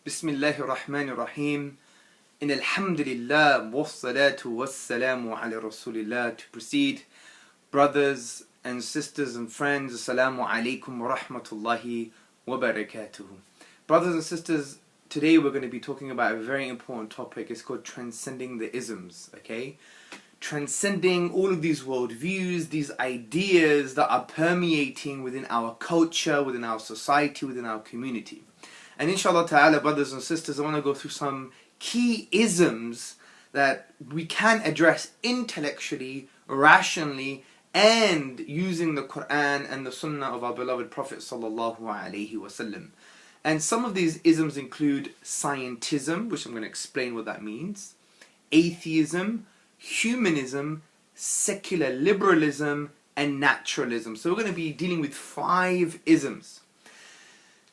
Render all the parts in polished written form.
Bismillahir Rahmanir Rahim. In Alhamdulillah, wassalatu wassalamu ala Rasulillah. To proceed, brothers and sisters and friends, Assalamu alaikum wa rahmatullahi wa barakatuhu. Brothers and sisters, today we're going to be talking about a very important topic. It's called transcending the isms, okay? Transcending all of these worldviews, these ideas that are permeating within our culture, within our society, within our community. And inshallah ta'ala, brothers and sisters, I want to go through some key isms that we can address intellectually, rationally, and using the Quran and the Sunnah of our beloved Prophet sallallahu alaihi wasallam. And some of these isms include scientism, which I'm going to explain what that means, atheism, humanism, secular liberalism, and naturalism. So we're going to be dealing with 5 isms.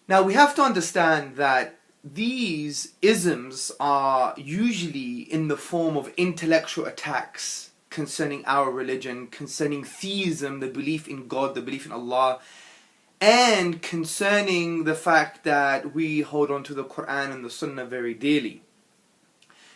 Now we have to understand that these isms are usually in the form of intellectual attacks concerning our religion, concerning theism, the belief in God, the belief in Allah, and concerning the fact that we hold on to the Quran and the Sunnah very dearly.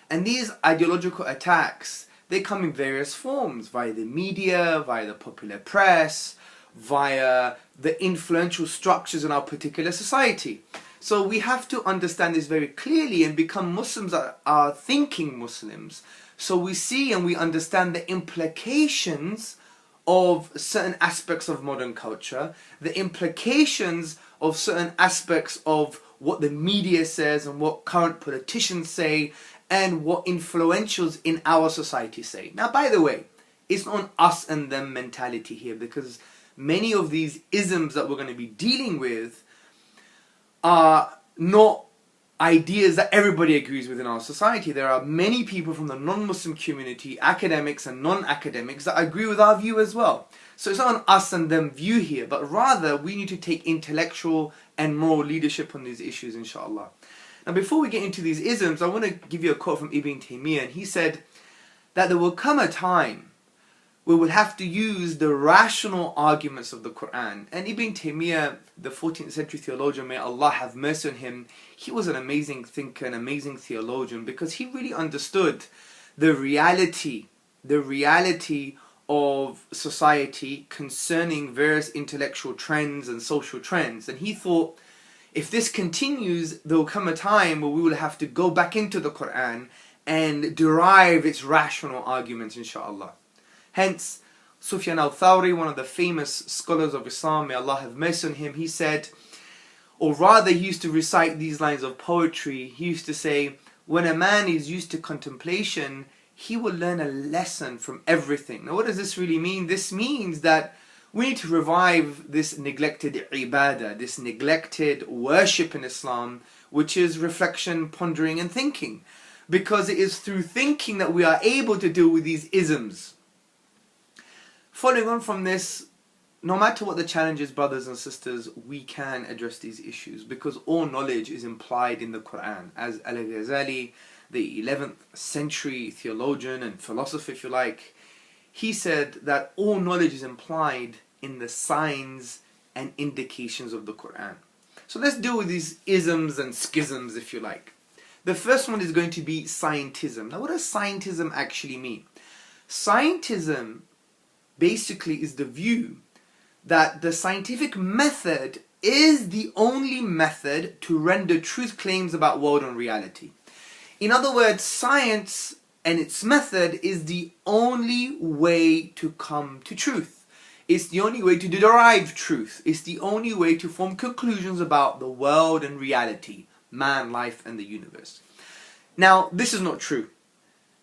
And these ideological attacks, they come in various forms, via the media, via the popular press, via the influential structures in our particular society. So we have to understand this very clearly and become Muslims that are thinking Muslims. So we see and we understand the implications of certain aspects of modern culture, the implications of certain aspects of what the media says and what current politicians say and what influentials in our society say. Now, by the way, it's not an us and them mentality here, because many of these isms that we're going to be dealing with are not ideas that everybody agrees with in our society. There are many people from the non-Muslim community, academics and non-academics, that agree with our view as well. So it's not an us and them view here, but rather we need to take intellectual and moral leadership on these issues, inshallah. Now before we get into these isms, I want to give you a quote from Ibn Taymiyyah, and he said that there will come a time we will have to use the rational arguments of the Quran. And Ibn Taymiyyah, the 14th century theologian, may Allah have mercy on him, he was an amazing thinker, an amazing theologian, because he really understood the reality of society concerning various intellectual trends and social trends. And he thought, if this continues, there will come a time where we will have to go back into the Quran and derive its rational arguments, inshallah. Hence, Sufyan al-Thawri, one of the famous scholars of Islam, may Allah have mercy on him, he said, or rather he used to recite these lines of poetry. He used to say, when a man is used to contemplation, he will learn a lesson from everything. Now what does this really mean? This means that we need to revive this neglected ibadah, this neglected worship in Islam, which is reflection, pondering and thinking. Because it is through thinking that we are able to deal with these isms. Following on from this, no matter what the challenges, brothers and sisters, we can address these issues, because all knowledge is implied in the Quran. As Al-Ghazali, the 11th century theologian and philosopher, if you like, he said that all knowledge is implied in the signs and indications of the Quran. So let's deal with these isms and schisms, if you like. The first one is going to be scientism. Now what does scientism actually mean? Scientism basically is the view that the scientific method is the only method to render truth claims about world and reality. In other words, science and its method is the only way to come to truth. It's the only way to derive truth. It's the only way to form conclusions about the world and reality, man, life and the universe. Now, this is not true.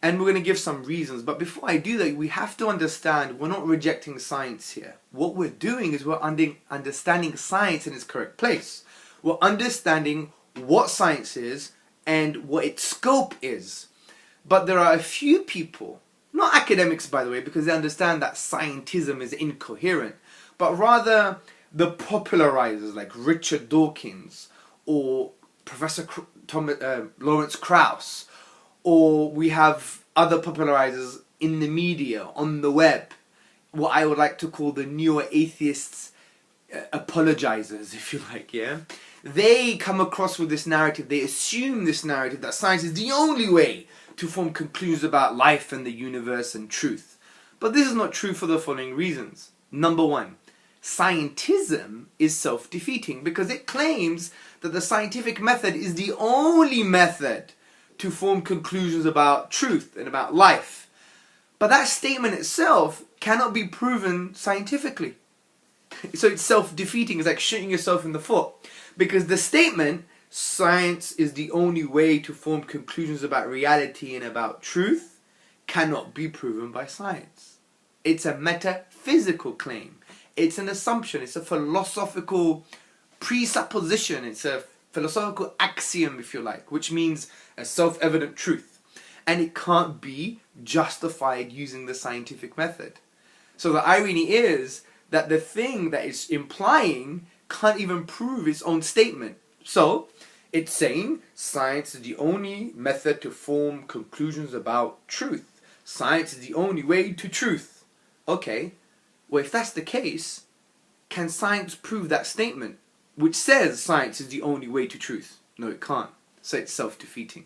And we're going to give some reasons. But before I do that, we have to understand we're not rejecting science here. What we're doing is we're understanding science in its correct place. We're understanding what science is and what its scope is. But there are a few people, not academics by the way, because they understand that scientism is incoherent, but rather the popularizers like Richard Dawkins or Professor Lawrence Krauss, or we have other popularizers in the media, on the web, what I would like to call the neo-atheists, apologizers, if you like, yeah? they come across with this narrative, they assume this narrative that science is the only way to form conclusions about life and the universe and truth. But this is not true for the following reasons. Number one, scientism is self-defeating because it claims that the scientific method is the only method to form conclusions about truth and about life. But that statement itself cannot be proven scientifically. So it's self-defeating. It's like shooting yourself in the foot. Because the statement, science is the only way to form conclusions about reality and about truth, cannot be proven by science. It's a metaphysical claim. It's an assumption. It's a philosophical presupposition. It's a philosophical axiom, if you like, which means a self-evident truth. And it can't be justified using the scientific method. So the irony is that the thing that it's implying can't even prove its own statement. So it's saying science is the only method to form conclusions about truth. Science is the only way to truth. Okay, well, if that's the case, can science prove that statement, which says science is the only way to truth? No, it can't. So it's self-defeating.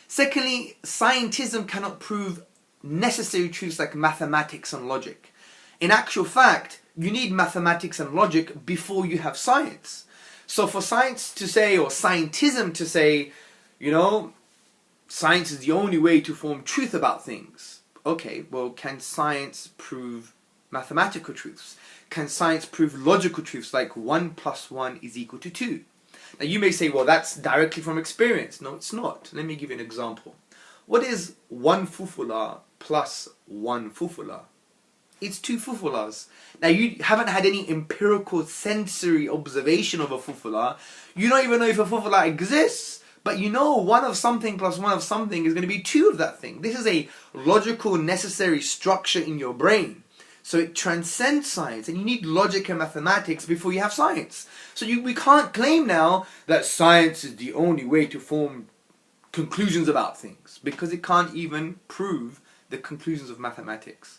Secondly, scientism cannot prove necessary truths like mathematics and logic. In actual fact, you need mathematics and logic before you have science. So for science to say, or scientism to say, you know, science is the only way to form truth about things. Okay, well, can science prove mathematical truths? Can science prove logical truths like 1 + 1 = 2? Now you may say, well, that's directly from experience. No, it's not. Let me give you an example. What is 1 fufula plus 1 fufula? It's 2 fufulas. Now you haven't had any empirical sensory observation of a fufula. You don't even know if a fufula exists. But you know 1 of something plus 1 of something is going to be 2 of that thing. This is a logical, necessary structure in your brain. So it transcends science, and you need logic and mathematics before you have science. So we can't claim now that science is the only way to form conclusions about things, because it can't even prove the conclusions of mathematics.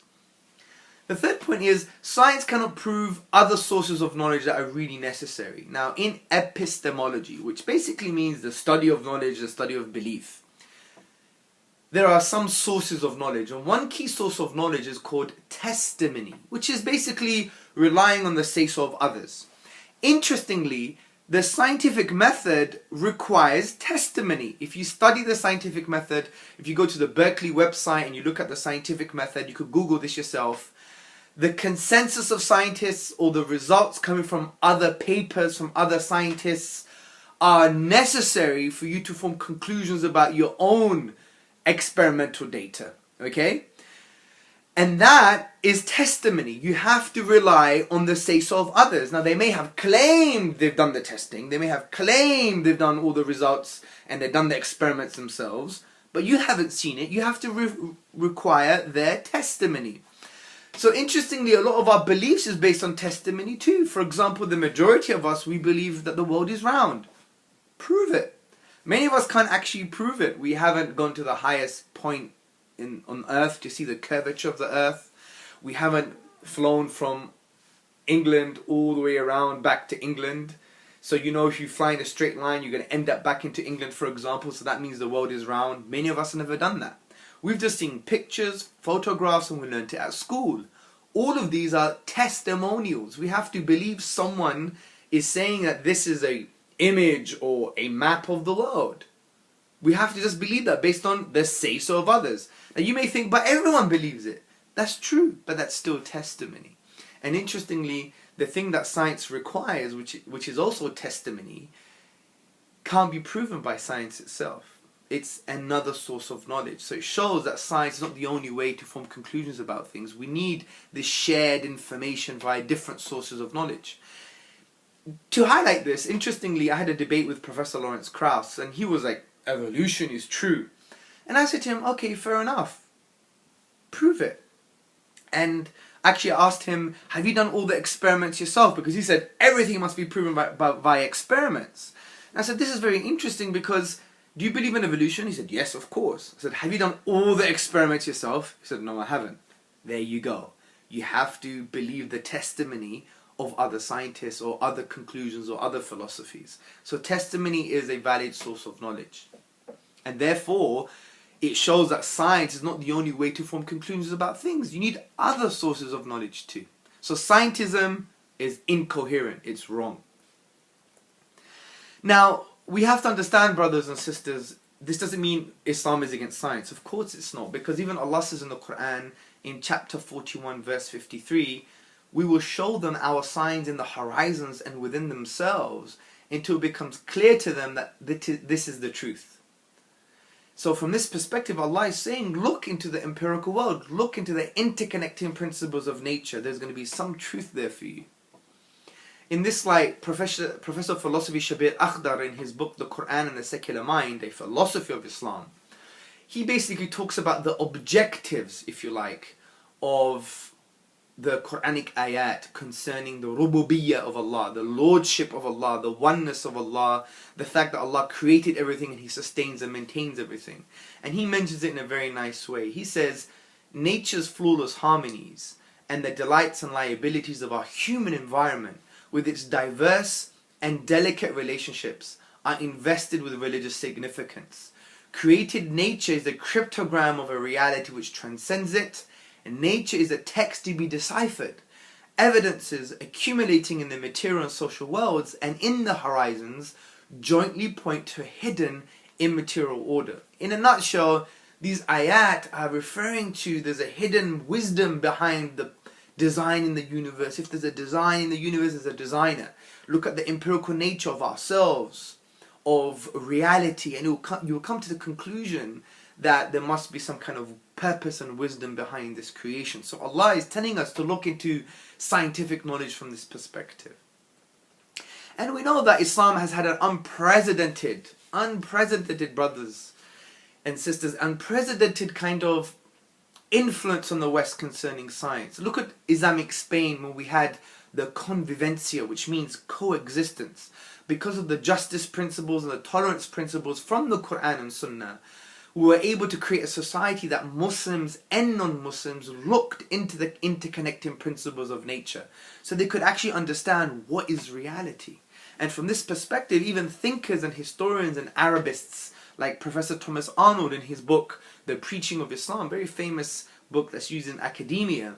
The third point is science cannot prove other sources of knowledge that are really necessary. Now, in epistemology, which basically means the study of knowledge, the study of belief, there are some sources of knowledge, and one key source of knowledge is called testimony, which is basically relying on the say-so of others. Interestingly, the scientific method requires testimony. If you study the scientific method, if you go to the Berkeley website and you look at the scientific method, you could Google this yourself. The consensus of scientists or the results coming from other papers from other scientists are necessary for you to form conclusions about your own experimental data, okay? And that is testimony. You have to rely on the say-so of others. Now, they may have claimed they've done the testing, they may have claimed they've done all the results and they've done the experiments themselves, but you haven't seen it. You have to require their testimony. So interestingly, a lot of our beliefs is based on testimony too. For example, the majority of us, we believe that the world is round. Prove it. Many of us can't actually prove it. We haven't gone to the highest point on Earth to see the curvature of the Earth. We haven't flown from England all the way around back to England. So you know if you fly in a straight line, you're going to end up back into England, for example. So that means the world is round. Many of us have never done that. We've just seen pictures, photographs, and we learned it at school. All of these are testimonials. We have to believe someone is saying that this is an image or a map of the world. We have to just believe that based on the say-so of others. Now you may think, but everyone believes it. That's true, but that's still testimony. And interestingly, the thing that science requires, which is also testimony, can't be proven by science itself. It's another source of knowledge. So it shows that science is not the only way to form conclusions about things. We need this shared information via different sources of knowledge. To highlight this, interestingly, I had a debate with Professor Lawrence Krauss, and he was like, evolution is true. And I said to him, okay, fair enough. Prove it. And actually I asked him, have you done all the experiments yourself? Because he said, everything must be proven by experiments. And I said, this is very interesting because, do you believe in evolution? He said, yes, of course. I said, have you done all the experiments yourself? He said, no, I haven't. There you go. You have to believe the testimony of other scientists or other conclusions or other philosophies. So testimony is a valid source of knowledge. And therefore, it shows that science is not the only way to form conclusions about things. You need other sources of knowledge too. So scientism is incoherent. It's wrong. Now, we have to understand, brothers and sisters, this doesn't mean Islam is against science. Of course it's not. Because even Allah says in the Quran, in chapter 41, verse 53, we will show them our signs in the horizons and within themselves until it becomes clear to them that this is the truth. So from this perspective, Allah is saying, look into the empirical world. Look into the interconnecting principles of nature. There's going to be some truth there for you. In this light, Professor of Philosophy Shabir Akhdar, in his book The Quran and the Secular Mind, a philosophy of Islam, he basically talks about the objectives, if you like, of the Quranic ayat concerning the rububiyyah of Allah, the lordship of Allah, the oneness of Allah, the fact that Allah created everything and He sustains and maintains everything. And he mentions it in a very nice way. He says, nature's flawless harmonies and the delights and liabilities of our human environment with its diverse and delicate relationships are invested with religious significance. Created nature is a cryptogram of a reality which transcends it, and nature is a text to be deciphered. Evidences accumulating in the material and social worlds and in the horizons jointly point to a hidden immaterial order. In a nutshell, these ayat are referring to there's a hidden wisdom behind the design in the universe. If there's a design in the universe, there's a designer. Look at the empirical nature of ourselves, of reality, and you'll come to the conclusion that there must be some kind of purpose and wisdom behind this creation. So Allah is telling us to look into scientific knowledge from this perspective. And we know that Islam has had an unprecedented, brothers and sisters, unprecedented kind of influence on the West concerning science. Look at Islamic Spain when we had the convivencia, which means coexistence. Because of the justice principles and the tolerance principles from the Quran and Sunnah, we were able to create a society that Muslims and non-Muslims looked into the interconnecting principles of nature. So they could actually understand what is reality. And from this perspective, even thinkers and historians and Arabists like Professor Thomas Arnold in his book, The Preaching of Islam, very famous book that's used in academia,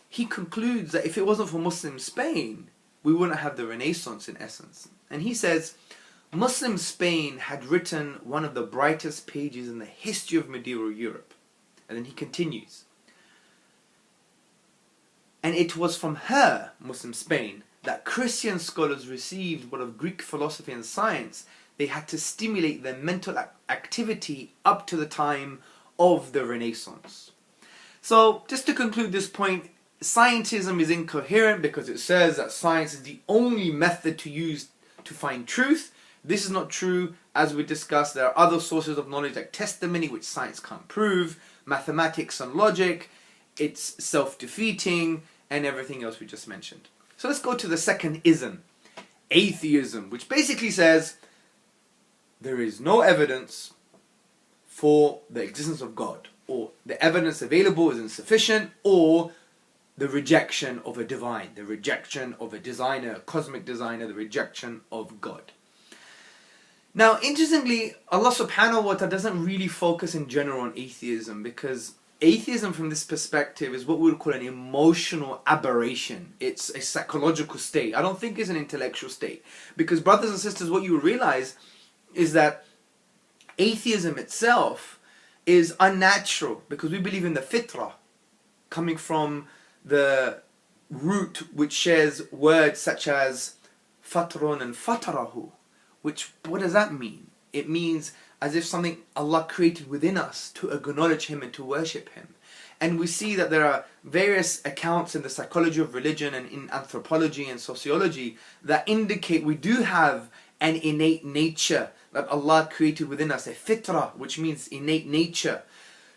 he concludes that if it wasn't for Muslim Spain, we wouldn't have the Renaissance in essence. And he says, Muslim Spain had written one of the brightest pages in the history of medieval Europe. And then he continues, and it was from her, Muslim Spain, that Christian scholars received what of Greek philosophy and science they had to stimulate their mental activity up to the time of the Renaissance. So, just to conclude this point, scientism is incoherent because it says that science is the only method to use to find truth. This is not true. As we discussed, there are other sources of knowledge like testimony, which science can't prove, mathematics and logic, it's self-defeating, and everything else we just mentioned. So let's go to the second ism, atheism, which basically says there is no evidence for the existence of God, or the evidence available is insufficient, or the rejection of a divine, the rejection of a designer, a cosmic designer, the rejection of God. Now, interestingly, Allah subhanahu wa ta'ala doesn't really focus in general on atheism, because atheism from this perspective is what we would call an emotional aberration. It's a psychological state. I don't think it's an intellectual state. Because brothers and sisters, what you realize is that atheism itself is unnatural, because we believe in the fitrah, coming from the root which shares words such as fatrun and fatarahu. Which, what does that mean? It means as if something Allah created within us to acknowledge Him and to worship Him. And we see that there are various accounts in the psychology of religion and in anthropology and sociology that indicate we do have an innate nature that Allah created within us, a fitrah, which means innate nature,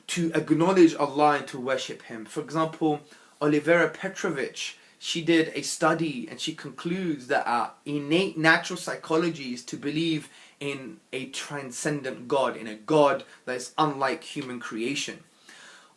to acknowledge Allah and to worship Him. For example, Olivera Petrovich, she did a study and she concludes that our innate natural psychology is to believe in a transcendent God, in a God that is unlike human creation.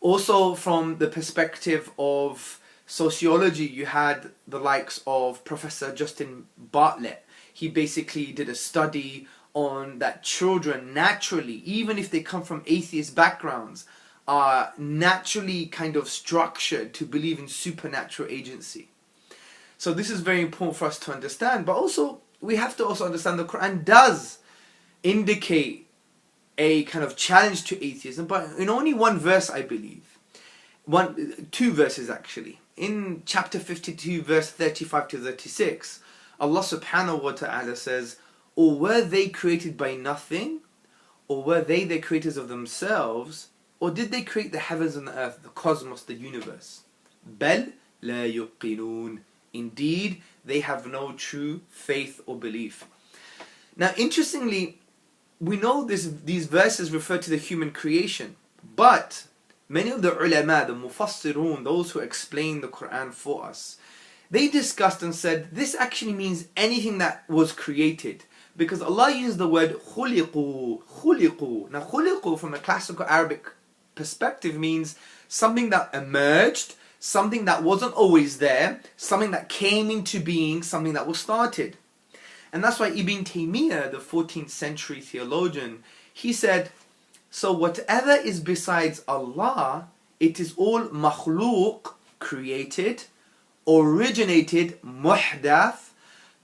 Also from the perspective of sociology, you had the likes of Professor Justin Bartlett. He basically did a study on that children naturally, even if they come from atheist backgrounds, are naturally kind of structured to believe in supernatural agency. So this is very important for us to understand, but also we have to also understand the Quran does indicate a kind of challenge to atheism, but in only one verse, I believe. Two verses actually. In chapter 52, verse 35 to 36, Allah subhanahu wa ta'ala says, or were they created by nothing? Or were they the creators of themselves? Or did they create the heavens and the earth, the cosmos, the universe? بَلْ لَا يُقِنُونَ. Indeed, they have no true faith or belief. Now, interestingly, we know these verses refer to the human creation, but many of the ulama, the mufassirun, those who explain the Quran for us, they discussed and said this actually means anything that was created, because Allah used the word khuliqu, khuliqu. Now khuliqu from a classical Arabic perspective means something that emerged, something that wasn't always there, something that came into being, something that was started. And that's why Ibn Taymiyyah, the 14th century theologian, he said, so whatever is besides Allah, it is all makhluq, created, originated, muhdath,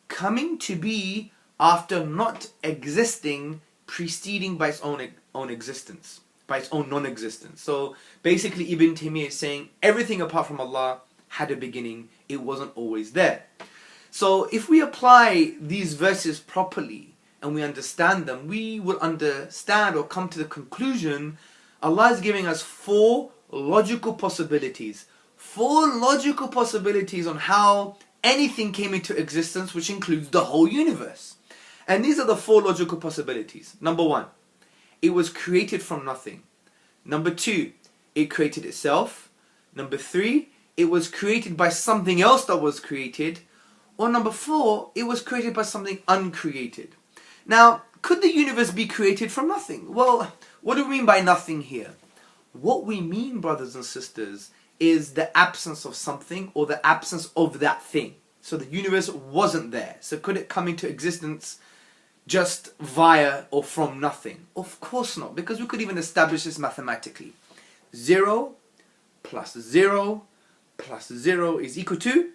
coming to be after not existing, preceding by its own existence, by its own non-existence. So basically Ibn Taymiyyah is saying everything apart from Allah had a beginning, it wasn't always there. So if we apply these verses properly and we understand them, we will understand or come to the conclusion Allah is giving us four logical possibilities. Four logical possibilities on how anything came into existence, which includes the whole universe. And these are the four logical possibilities. Number one, it was created from nothing. Number two, it created itself. Number three, it was created by something else that was created. Or number four, it was created by something uncreated. Now, could the universe be created from nothing? Well, what do we mean by nothing here? What we mean, brothers and sisters, is the absence of something or the absence of that thing. So the universe wasn't there. So could it come into existence just via or from nothing? Of course not, because we could even establish this mathematically. 0 plus 0 plus 0 is equal to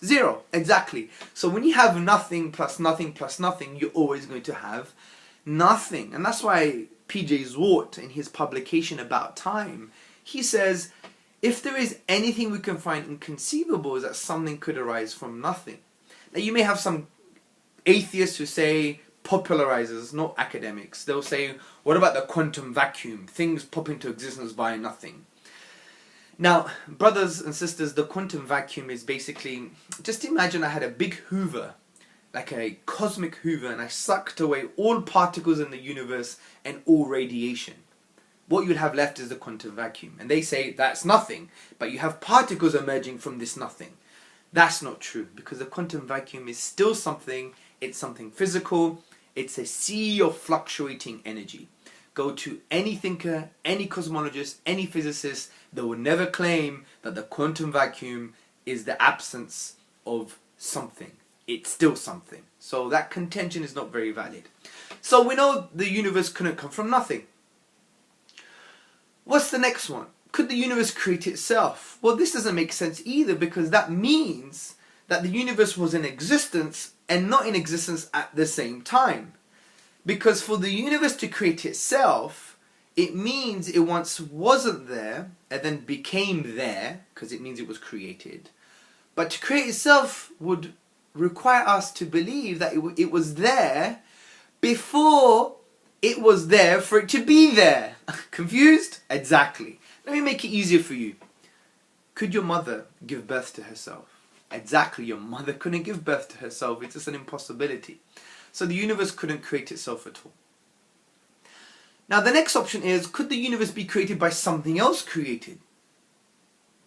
0. Exactly. So when you have nothing plus nothing plus nothing, you're always going to have nothing. And that's why P.J. Zwart, in his publication About Time, he says, if there is anything we can find inconceivable, is that something could arise from nothing. Now you may have some atheists who say, popularizers, not academics, they'll say, what about the quantum vacuum? Things pop into existence by nothing. Now, brothers and sisters, the quantum vacuum is basically, just imagine I had a big hoover, like a cosmic hoover, and I sucked away all particles in the universe and all radiation. What you'd have left is the quantum vacuum. And they say that's nothing, but you have particles emerging from this nothing. That's not true, because the quantum vacuum is still something. It's something physical. It's a sea of fluctuating energy. Go to any thinker, any cosmologist, any physicist, they will never claim that the quantum vacuum is the absence of something. It's still something. So that contention is not very valid. So we know the universe couldn't come from nothing. What's the next one? Could the universe create itself? Well, this doesn't make sense either, because that means that the universe was in existence and not in existence at the same time. Because for the universe to create itself, it means it once wasn't there and then became there, because it means it was created. But to create itself would require us to believe that it was there before it was there for it to be there. Confused? Exactly. Let me make it easier for you. Could your mother give birth to herself? Exactly, your mother couldn't give birth to herself. It's just an impossibility. So the universe couldn't create itself at all. Now the next option is, could the universe be created by something else created?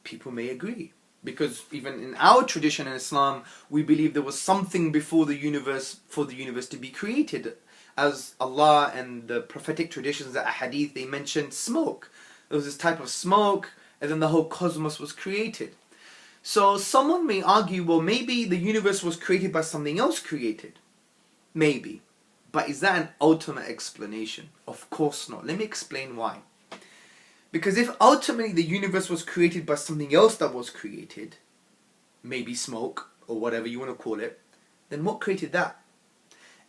People may agree, because even in our tradition in Islam, we believe there was something before the universe for the universe to be created. As Allah and the prophetic traditions, the ahadith, they mentioned smoke. There was this type of smoke, and then the whole cosmos was created. So someone may argue, well, maybe the universe was created by something else created. Maybe. But is that an ultimate explanation? Of course not. Let me explain why. Because if ultimately the universe was created by something else that was created, maybe smoke or whatever you want to call it, then what created that?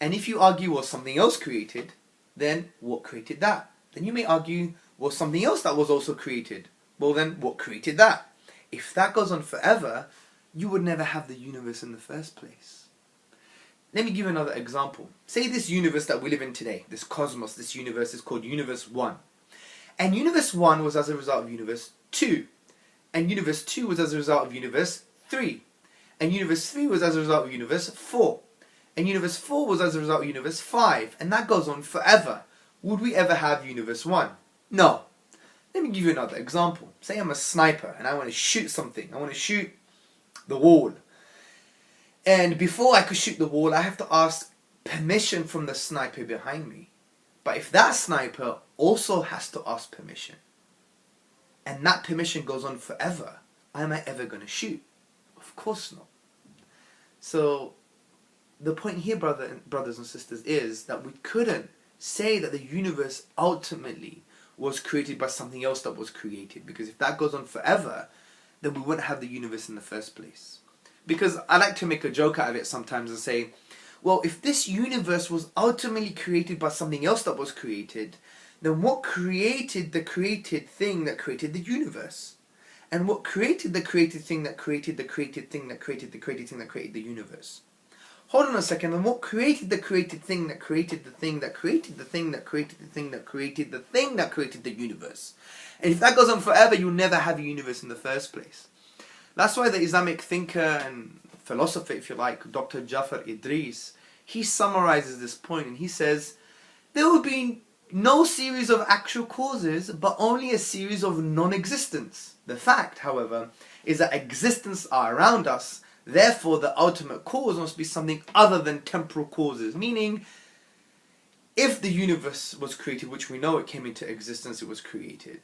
And if you argue, well, something else created, then what created that? Then you may argue, well, something else that was also created. Well, then what created that? If that goes on forever, you would never have the universe in the first place. Let me give you another example. Say this universe that we live in today, this cosmos, this universe is called Universe 1. And Universe 1 was as a result of Universe 2. And Universe 2 was as a result of Universe 3. And Universe 3 was as a result of Universe 4. And Universe 4 was as a result of Universe 5. And that goes on forever. Would we ever have Universe 1? No. Let me give you another example. Say I'm a sniper and I want to shoot something. I want to shoot the wall. And before I could shoot the wall, I have to ask permission from the sniper behind me. But if that sniper also has to ask permission, and that permission goes on forever, am I ever going to shoot? Of course not. So the point here, brothers and sisters, is that we couldn't say that the universe ultimately was created by something else that was created. Because if that goes on forever, then we wouldn't have the universe in the first place. Because I like to make a joke out of it sometimes and say, well, if this universe was ultimately created by something else that was created, then what created the created thing that created the universe? And what created the created thing that created the created thing that created the created thing that created the universe? Hold on a second, and what created the created thing that created the thing that created the thing that created the thing that created the thing that created the universe? And if that goes on forever, you'll never have a universe in the first place. That's why the Islamic thinker and philosopher, if you like, Dr. Jafar Idris, he summarizes this point and he says, there will be no series of actual causes, but only a series of non-existence. The fact, however, is that existence are around us, therefore the ultimate cause must be something other than temporal causes. Meaning, if the universe was created, which we know it came into existence, it was created.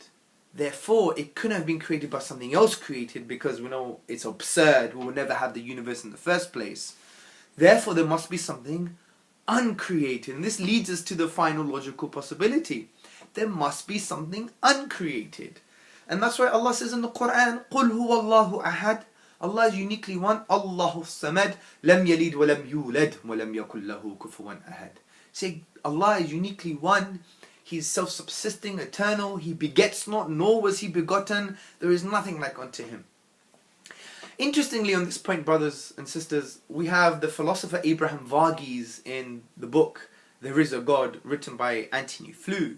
Therefore, it couldn't have been created by something else created, because we know it's absurd. We will never have the universe in the first place. Therefore, there must be something uncreated. And this leads us to the final logical possibility. There must be something uncreated. And that's why Allah says in the Quran, قُلْ هُوَ اللَّهُ أَحَدٌ. Allah is uniquely one. Allahu Samad. لَمْ يَلِدْ وَلَمْ يُولَدْ وَلَمْ يَكُنْ لَهُ كُفُوًا أَحَدٌ. Say, Allah is uniquely one. He is self-subsisting, eternal. He begets not, nor was he begotten. There is nothing like unto him. Interestingly, on this point, brothers and sisters, we have the philosopher Abraham Varghese in the book There Is a God, written by Antony Flew.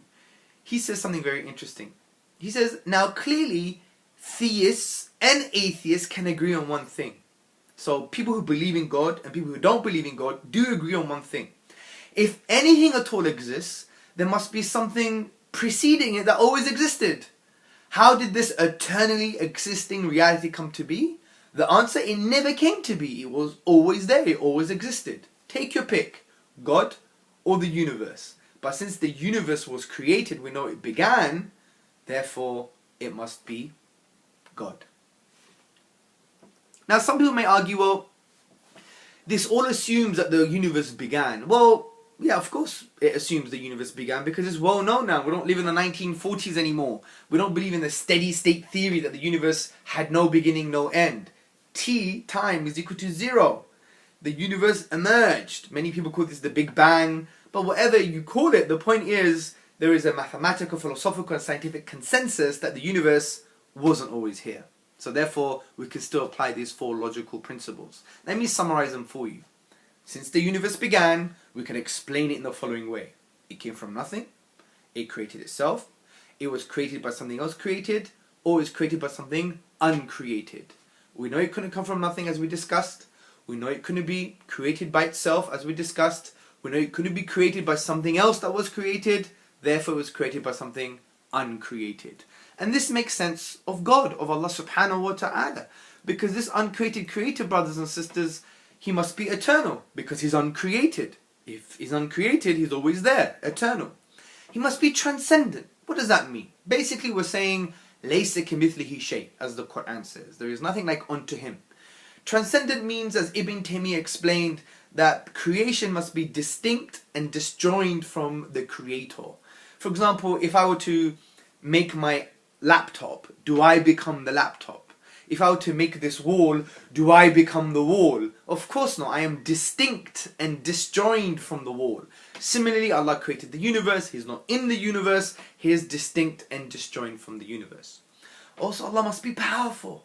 He says something very interesting. He says, now clearly, theists and atheists can agree on one thing. So people who believe in God and people who don't believe in God do agree on one thing. If anything at all exists, there must be something preceding it that always existed. How did this eternally existing reality come to be? The answer, it never came to be. It was always there. It always existed. Take your pick, God or the universe. But since the universe was created, we know it began, therefore it must be God. Now some people may argue, well, this all assumes that the universe began. Well, yeah, of course it assumes the universe began, because it's well known now. We don't live in the 1940s anymore. We don't believe in the steady state theory that the universe had no beginning, no end. Time is equal to 0. The universe emerged. Many people call this the Big Bang, but whatever you call it, the point is there is a mathematical, philosophical and scientific consensus that the universe wasn't always here. So therefore we can still apply these 4 logical principles. Let me summarize them for you. Since the universe began, we can explain it in the following way. It came from nothing. It created itself. It was created by something else created, or it was created by something uncreated. We know it couldn't come from nothing, as we discussed. We know it couldn't be created by itself, as we discussed. We know it couldn't be created by something else that was created. Therefore it was created by something uncreated. And this makes sense of God, of Allah subhanahu wa ta'ala. Because this uncreated creator, brothers and sisters, he must be eternal, because he's uncreated. If he's uncreated, he's always there, eternal. He must be transcendent. What does that mean? Basically we're saying لَيْسَ كَمِثْلِهِ شَيْءٍ, as the Quran says. There is nothing like unto him. Transcendent means, as Ibn Taymiyyah explained, that creation must be distinct and disjoined from the creator. For example, if I were to make my laptop, do I become the laptop? If I were to make this wall, do I become the wall? Of course not. I am distinct and disjoined from the wall. Similarly, Allah created the universe. He's not in the universe. He is distinct and disjoined from the universe. Also, Allah must be powerful.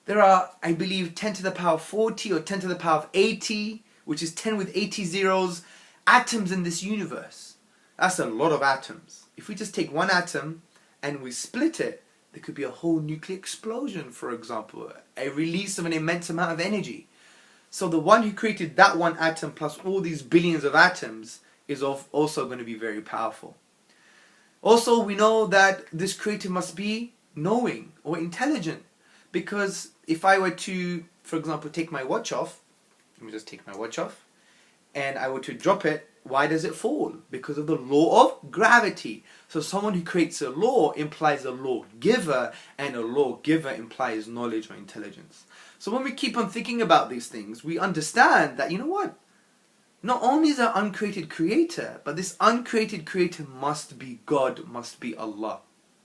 There are, I believe, 10 to the power 40 or 10 to the power 80, which is 10 with 80 zeros, atoms in this universe. That's a lot of atoms. If we just take one atom and we split it, there could be a whole nuclear explosion, for example, a release of an immense amount of energy. So the one who created that one atom plus all these billions of atoms is also going to be very powerful. Also, we know that this creator must be knowing or intelligent, because if I were to, for example, take my watch off, let me just take my watch off, and I were to drop it, why does it fall? Because of the law of gravity. So someone who creates a law implies a lawgiver, and a lawgiver implies knowledge or intelligence. So when we keep on thinking about these things, we understand that, you know what? Not only is there an uncreated creator, but this uncreated creator must be God, must be Allah,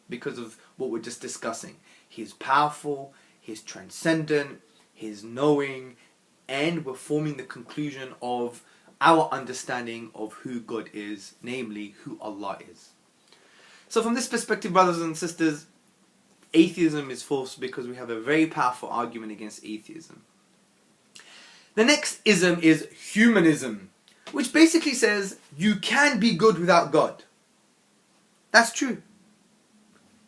because of what we're just discussing. He is powerful, He is transcendent, He is knowing, and we're forming the conclusion of our understanding of who God is, namely who Allah is. So from this perspective, brothers and sisters, atheism is false because we have a very powerful argument against atheism. The next ism is humanism, which basically says you can be good without God. That's true.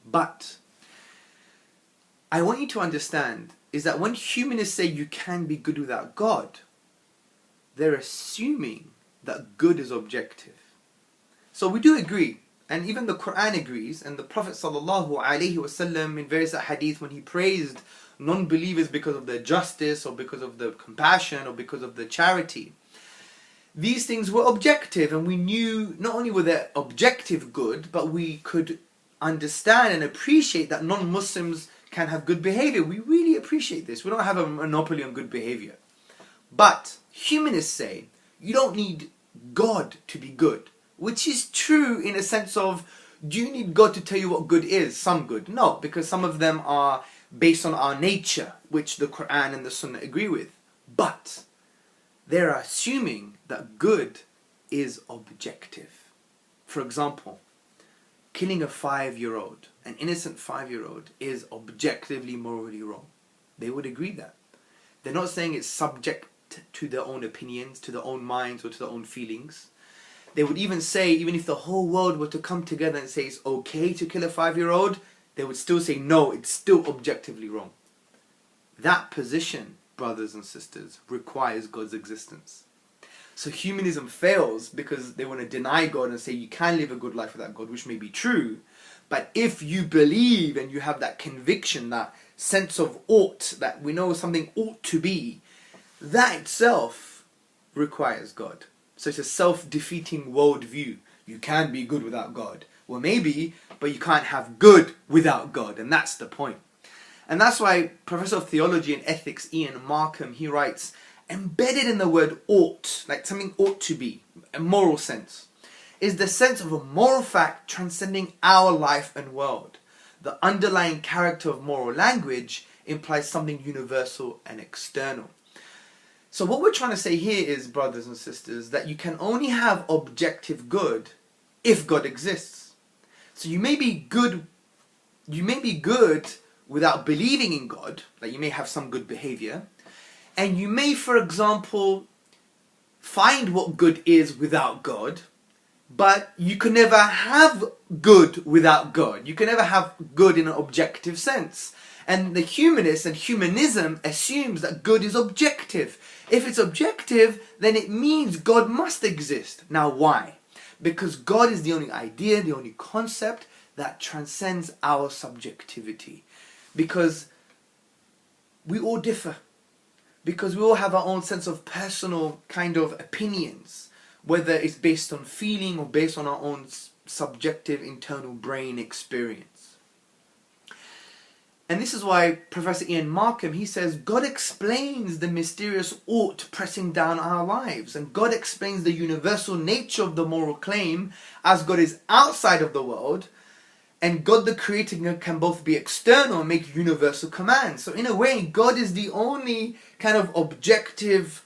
But I want you to understand is that when humanists say you can be good without God, they're assuming that good is objective. So we do agree, and even the Quran agrees, and the Prophet ﷺ in various hadith, when he praised non-believers because of their justice or because of the compassion or because of the charity, these things were objective, and we knew not only were they objective good, but we could understand and appreciate that non-Muslims can have good behavior. We really appreciate this. We don't have a monopoly on good behavior. But humanists say you don't need God to be good, which is true in a sense of, do you need God to tell you what good is? Some good. No, because some of them are based on our nature, which the Quran and the Sunnah agree with. But they're assuming that good is objective. For example, killing a 5-year-old, an innocent 5-year-old, is objectively morally wrong. They would agree that. They're not saying it's subject to their own opinions, to their own minds, or to their own feelings. They would even say, even if the whole world were to come together and say it's okay to kill a 5-year-old, they would still say no, it's still objectively wrong. That position, brothers and sisters, requires God's existence. So humanism fails because they want to deny God and say you can live a good life without God, which may be true. But if you believe and you have that conviction, that sense of ought, that we know something ought to be, that itself requires God. So it's a self-defeating worldview. You can be good without God. Well, maybe, but you can't have good without God, and that's the point. And that's why Professor of Theology and Ethics Ian Markham, he writes, embedded in the word ought, like something ought to be, a moral sense, is the sense of a moral fact transcending our life and world. The underlying character of moral language implies something universal and external. So what we're trying to say here is, brothers and sisters, that you can only have objective good if God exists. So you may be good without believing in God, like you may have some good behavior, and you may, for example, find what good is without God, but you can never have good without God. You can never have good in an objective sense. And the humanist and humanism assumes that good is objective. If it's objective, then it means God must exist. Now why? Because God is the only idea, the only concept that transcends our subjectivity. Because we all differ. Because we all have our own sense of personal kind of opinions, whether it's based on feeling or based on our own subjective internal brain experience. And this is why Professor Ian Markham, he says, God explains the mysterious ought pressing down our lives. And God explains the universal nature of the moral claim as God is outside of the world. And God the Creator can both be external and make universal commands. So in a way, God is the only kind of objective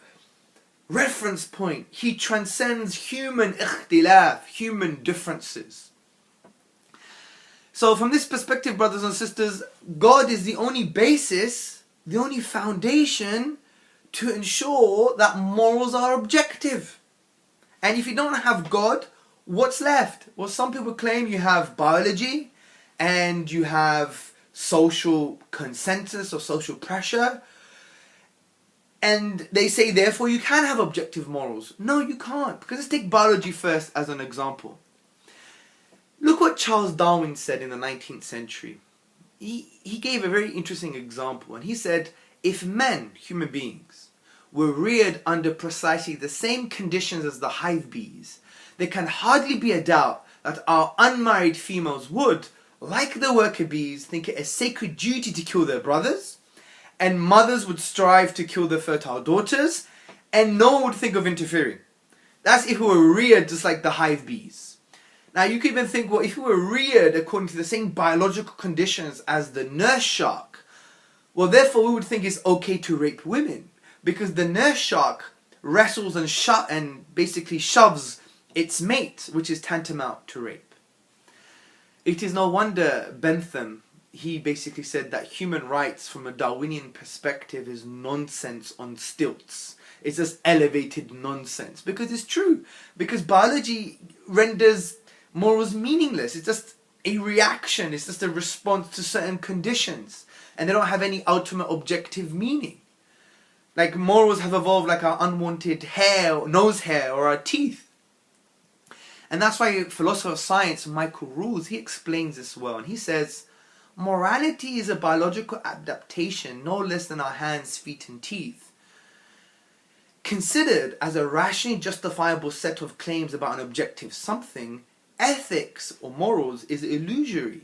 reference point. He transcends human ikhtilaf, human differences. So from this perspective, brothers and sisters, God is the only basis, the only foundation to ensure that morals are objective. And if you don't have God, what's left? Well, some people claim you have biology and you have social consensus or social pressure. And they say, therefore, you can have objective morals. No, you can't. Because let's take biology first as an example. Look what Charles Darwin said in the 19th century. He gave a very interesting example. And he said, if men, human beings, were reared under precisely the same conditions as the hive bees, there can hardly be a doubt that our unmarried females would, like the worker bees, think it a sacred duty to kill their brothers, and mothers would strive to kill their fertile daughters, and no one would think of interfering. That's if we were reared just like the hive bees. Now you could even think, well, if we were reared according to the same biological conditions as the nurse shark, well, therefore we would think it's okay to rape women, because the nurse shark wrestles and basically shoves its mate, which is tantamount to rape. It is no wonder Bentham, he basically said that human rights from a Darwinian perspective is nonsense on stilts. It's just elevated nonsense. Because it's true. Because biology renders morals meaningless. It's just a reaction. It's just a response to certain conditions. And they don't have any ultimate objective meaning. Like morals have evolved like our unwanted hair, nose hair, or our teeth. And that's why philosopher of science Michael Rules, he explains this well. And he says, morality is a biological adaptation no less than our hands, feet and teeth. Considered as a rationally justifiable set of claims about an objective something, ethics or morals is illusory.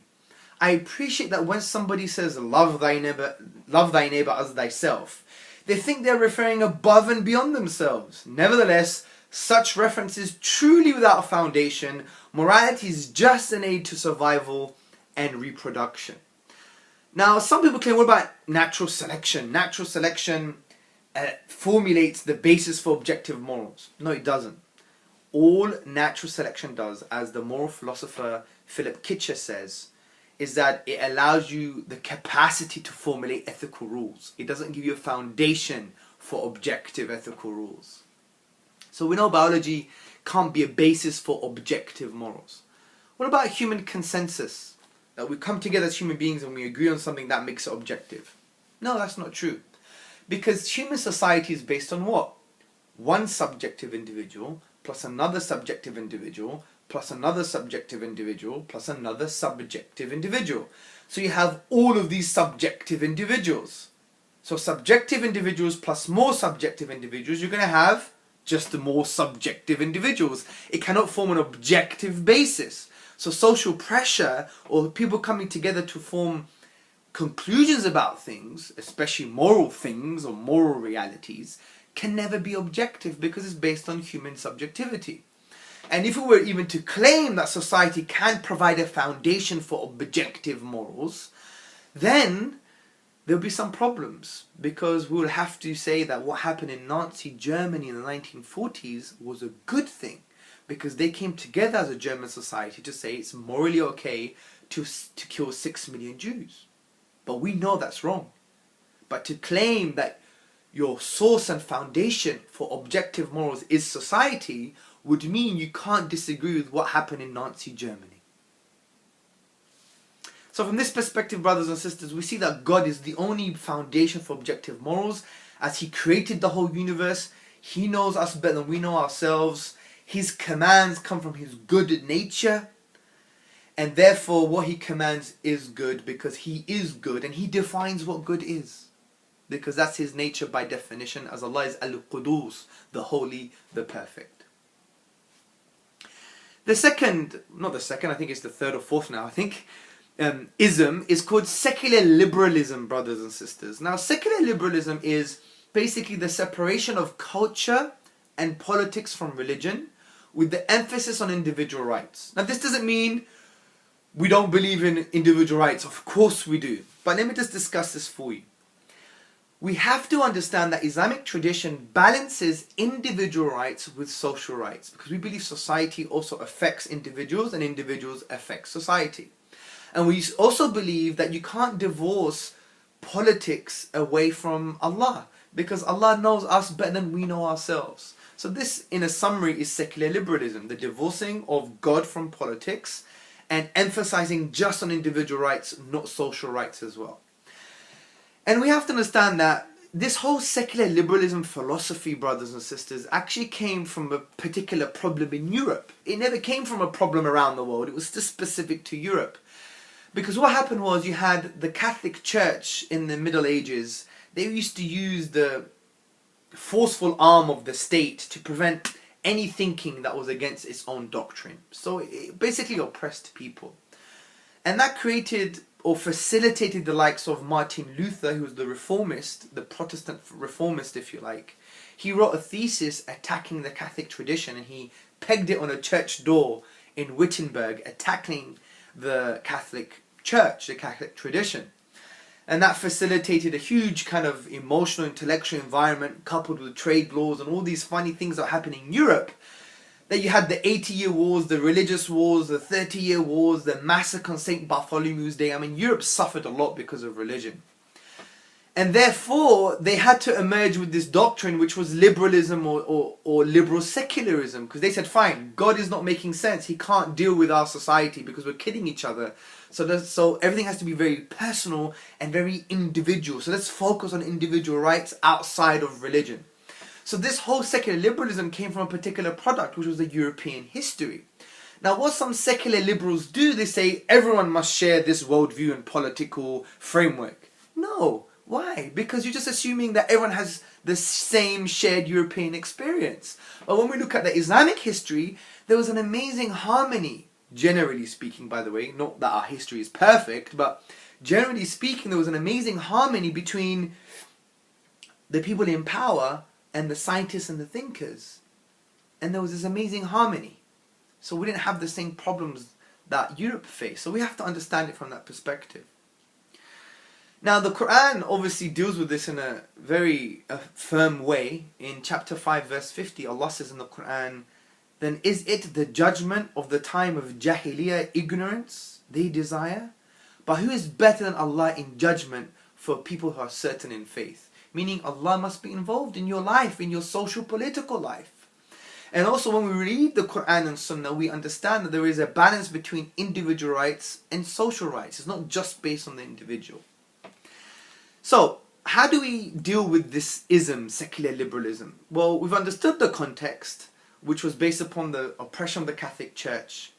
I appreciate that when somebody says love thy neighbor as thyself, they think they're referring above and beyond themselves. Nevertheless, such reference is truly without foundation. Morality is just an aid to survival and reproduction. Now, some people claim, what about natural selection? Natural selection formulates the basis for objective morals. No, it doesn't. All natural selection does, as the moral philosopher Philip Kitcher says, is that it allows you the capacity to formulate ethical rules. It doesn't give you a foundation for objective ethical rules. So we know biology can't be a basis for objective morals. What about human consensus? That we come together as human beings and we agree on something that makes it objective. No, that's not true. Because human society is based on what? One subjective individual plus another subjective individual plus another subjective individual plus another subjective individual. So you have all of these subjective individuals. So subjective individuals plus more subjective individuals, you're going to have just more subjective individuals. It cannot form an objective basis. So social pressure or people coming together to form conclusions about things, especially moral things or moral realities, can never be objective because it's based on human subjectivity. And if we were even to claim that society can provide a foundation for objective morals, then there'll be some problems, because we will have to say that what happened in Nazi Germany in the 1940s was a good thing, because they came together as a German society to say it's morally okay to kill 6 million Jews. But we know that's wrong. But to claim that your source and foundation for objective morals is society would mean you can't disagree with what happened in Nazi Germany. So from this perspective, brothers and sisters, we see that God is the only foundation for objective morals. As He created the whole universe, He knows us better than we know ourselves. His commands come from His good nature. And therefore what He commands is good because He is good, and He defines what good is. Because that's His nature by definition, as Allah is Al-Qudus, the holy, the perfect. The second, not the second, I think it's the third or fourth now, I think, ism is called secular liberalism, brothers and sisters. Now, secular liberalism is basically the separation of culture and politics from religion, with the emphasis on individual rights. Now, this doesn't mean we don't believe in individual rights. Of course we do. But let me just discuss this for you. We have to understand that Islamic tradition balances individual rights with social rights, because we believe society also affects individuals and individuals affect society. And we also believe that you can't divorce politics away from Allah, because Allah knows us better than we know ourselves. So this, in a summary, is secular liberalism, the divorcing of God from politics and emphasizing just on individual rights, not social rights as well. And we have to understand that this whole secular liberalism philosophy, brothers and sisters, actually came from a particular problem in Europe. It never came from a problem around the world. It was just specific to Europe. Because what happened was, you had the Catholic Church in the Middle Ages. They used to use the forceful arm of the state to prevent any thinking that was against its own doctrine. So it basically oppressed people. And that created or facilitated the likes of Martin Luther, who was the reformist, the Protestant reformist if you like. He wrote a thesis attacking the Catholic tradition, and he pegged it on a church door in Wittenberg, attacking the Catholic Church, the Catholic tradition. And that facilitated a huge kind of emotional, intellectual environment, coupled with trade laws and all these funny things that happened in Europe. That you had the 80-year wars, the religious wars, the 30-year wars, the massacre on St. Bartholomew's Day. I mean, Europe suffered a lot because of religion. And therefore, they had to emerge with this doctrine, which was liberalism or liberal secularism. Because they said, fine, God is not making sense. He can't deal with our society because we're killing each other. So everything has to be very personal and very individual. So let's focus on individual rights outside of religion. So this whole secular liberalism came from a particular product, which was the European history. Now, what some secular liberals do, they say everyone must share this worldview and political framework. No. Why? Because you're just assuming that everyone has the same shared European experience. But when we look at the Islamic history, there was an amazing harmony, generally speaking, by the way. Not that our history is perfect, but generally speaking, there was an amazing harmony between the people in power and the scientists and the thinkers. And there was this amazing harmony. So we didn't have the same problems that Europe faced. So we have to understand it from that perspective. Now, the Quran obviously deals with this in a very firm way. In chapter 5, verse 50, Allah says in the Quran, "Then is it the judgment of the time of Jahiliyyah ignorance they desire? But who is better than Allah in judgment for people who are certain in faith?" Meaning Allah must be involved in your life, in your social political life. And also when we read the Quran and Sunnah, we understand that there is a balance between individual rights and social rights. It's not just based on the individual. So, how do we deal with this ism, secular liberalism? Well, we've understood the context, which was based upon the oppression of the Catholic Church.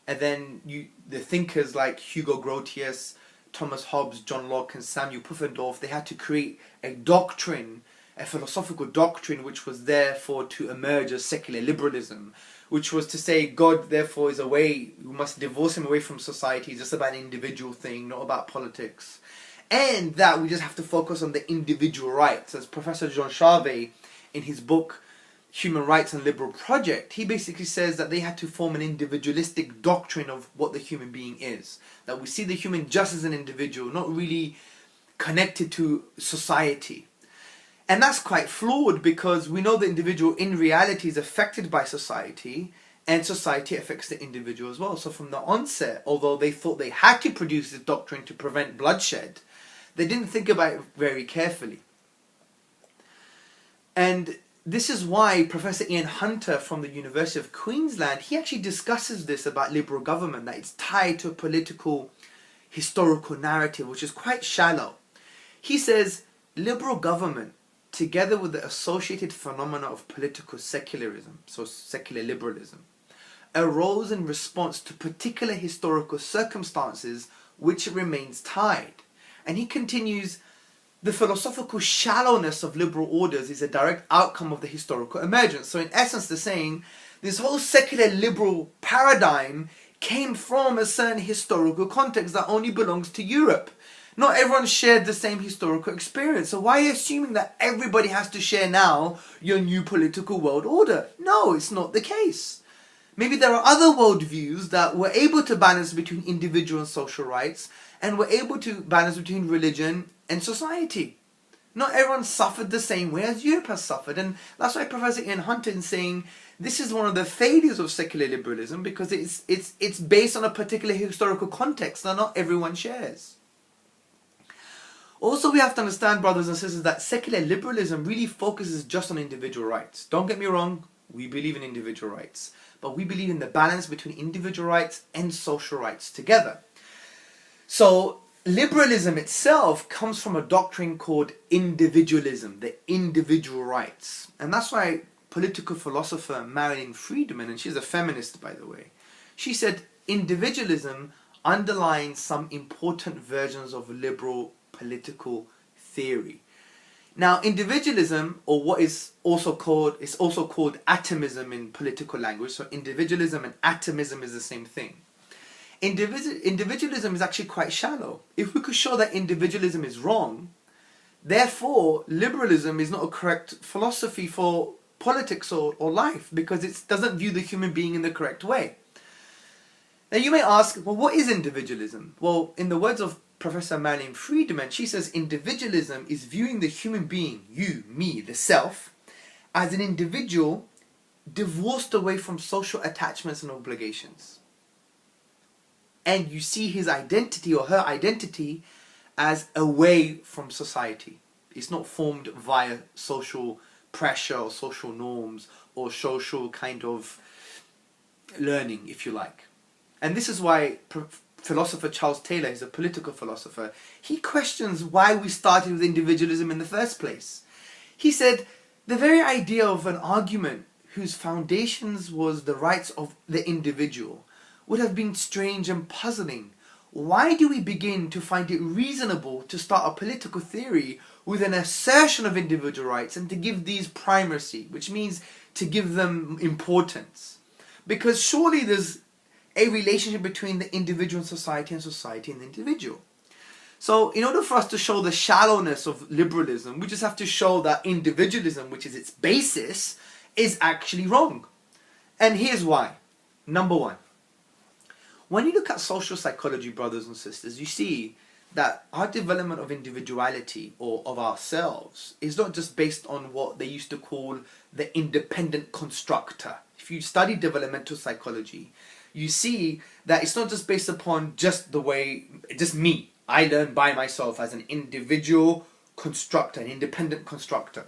And then the thinkers like Hugo Grotius, Thomas Hobbes, John Locke and Samuel Pufendorf, they had to create a doctrine, a philosophical doctrine, which was therefore to emerge as secular liberalism, which was to say God therefore is away, we must divorce him away from society, it's just about an individual thing, not about politics. And that we just have to focus on the individual rights. As Professor Jean Charvet, in his book Human Rights and Liberal Project, he basically says that they had to form an individualistic doctrine of what the human being is. That we see the human just as an individual, not really connected to society. And that's quite flawed, because we know the individual in reality is affected by society, and society affects the individual as well. So from the onset, although they thought they had to produce this doctrine to prevent bloodshed, they didn't think about it very carefully. And this is why Professor Ian Hunter from the University of Queensland, he actually discusses this about liberal government, that it's tied to a political, historical narrative, which is quite shallow. He says, liberal government, together with the associated phenomena of political secularism, so secular liberalism, arose in response to particular historical circumstances which remains tied. And he continues, the philosophical shallowness of liberal orders is a direct outcome of the historical emergence. So in essence, they're saying this whole secular liberal paradigm came from a certain historical context that only belongs to Europe. Not everyone shared the same historical experience. So why are you assuming that everybody has to share now your new political world order? No, it's not the case. Maybe there are other worldviews that were able to balance between individual and social rights, and were able to balance between religion and society. Not everyone suffered the same way as Europe has suffered, and that's why Professor Ian Hunter is saying this is one of the failures of secular liberalism, because it's based on a particular historical context that not everyone shares. Also, we have to understand, brothers and sisters, that secular liberalism really focuses just on individual rights. Don't get me wrong, we believe in individual rights, but we believe in the balance between individual rights and social rights together. So liberalism itself comes from a doctrine called individualism, the individual rights. And that's why political philosopher Marilyn Friedman, and she's a feminist by the way, she said individualism underlines some important versions of liberal political theory. Now individualism, or what is also called atomism in political language, so individualism and atomism is the same thing. Individualism is actually quite shallow. If we could show that individualism is wrong, therefore liberalism is not a correct philosophy for politics or life, because it doesn't view the human being in the correct way. Now you may ask, well, what is individualism? Well, in the words of Professor Marilyn Friedman, she says individualism is viewing the human being, you, me, the self, as an individual divorced away from social attachments and obligations. And you see his identity or her identity as away from society. It's not formed via social pressure or social norms or social kind of learning, if you like. And this is why philosopher Charles Taylor, he's a political philosopher, he questions why we started with individualism in the first place. He said, the very idea of an argument whose foundations was the rights of the individual would have been strange and puzzling. Why do we begin to find it reasonable to start a political theory with an assertion of individual rights and to give these primacy, which means to give them importance? Because surely there's a relationship between the individual and society and the individual. So in order for us to show the shallowness of liberalism, we just have to show that individualism, which is its basis, is actually wrong. And here's why. Number one, when you look at social psychology, brothers and sisters, you see that our development of individuality or of ourselves is not just based on what they used to call the independent constructor. If you study developmental psychology, you see that it's not just based upon just the way, just me. I learn by myself as an individual constructor, an independent constructor.